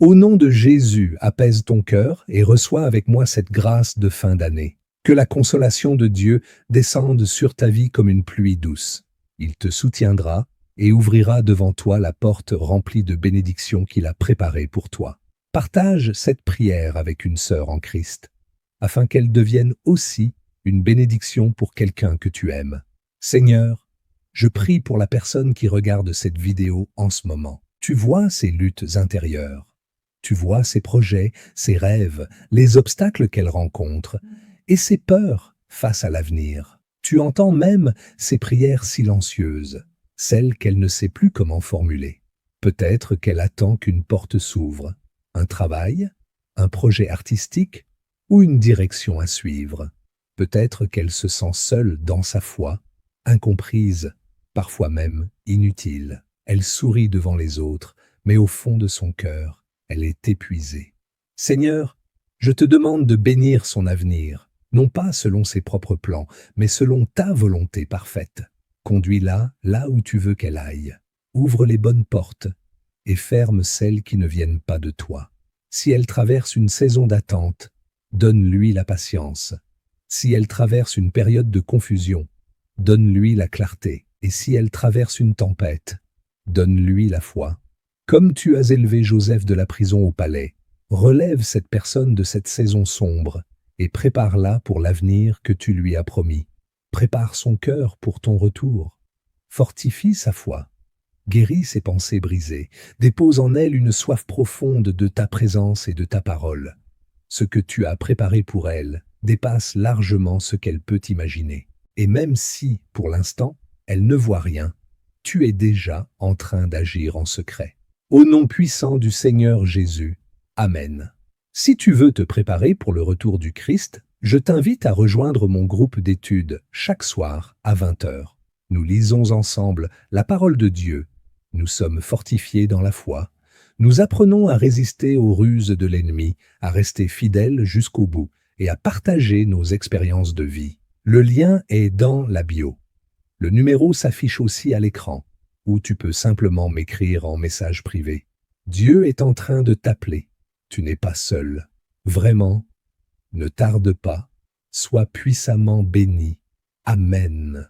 Au nom de Jésus, apaise ton cœur et reçois avec moi cette grâce de fin d'année. Que la consolation de Dieu descende sur ta vie comme une pluie douce. Il te soutiendra et ouvrira devant toi la porte remplie de bénédictions qu'il a préparées pour toi. Partage cette prière avec une sœur en Christ, afin qu'elle devienne aussi une bénédiction pour quelqu'un que tu aimes. Seigneur, je prie pour la personne qui regarde cette vidéo en ce moment. Tu vois ses luttes intérieures. Tu vois ses projets, ses rêves, les obstacles qu'elle rencontre et ses peurs face à l'avenir. Tu entends même ses prières silencieuses, celles qu'elle ne sait plus comment formuler. Peut-être qu'elle attend qu'une porte s'ouvre, un travail, un projet artistique ou une direction à suivre. Peut-être qu'elle se sent seule dans sa foi, incomprise, parfois même inutile. Elle sourit devant les autres, mais au fond de son cœur, elle est épuisée. Seigneur, je te demande de bénir son avenir, non pas selon ses propres plans, mais selon ta volonté parfaite. Conduis-la là où tu veux qu'elle aille. Ouvre les bonnes portes et ferme celles qui ne viennent pas de toi. Si elle traverse une saison d'attente, donne-lui la patience. Si elle traverse une période de confusion, donne-lui la clarté. Et si elle traverse une tempête, donne-lui la foi. Comme tu as élevé Joseph de la prison au palais, relève cette personne de cette saison sombre et prépare-la pour l'avenir que tu lui as promis. Prépare son cœur pour ton retour. Fortifie sa foi. Guéris ses pensées brisées. Dépose en elle une soif profonde de ta présence et de ta parole. Ce que tu as préparé pour elle dépasse largement ce qu'elle peut imaginer. Et même si, pour l'instant, elle ne voit rien, tu es déjà en train d'agir en secret. Au nom puissant du Seigneur Jésus. Amen. Si tu veux te préparer pour le retour du Christ, je t'invite à rejoindre mon groupe d'études chaque soir à 20 heures. Nous lisons ensemble la parole de Dieu. Nous sommes fortifiés dans la foi. Nous apprenons à résister aux ruses de l'ennemi, à rester fidèles jusqu'au bout et à partager nos expériences de vie. Le lien est dans la bio. Le numéro s'affiche aussi à l'écran, ou tu peux simplement m'écrire en message privé. Dieu est en train de t'appeler. Tu n'es pas seul. Vraiment, ne tarde pas. Sois puissamment béni. Amen.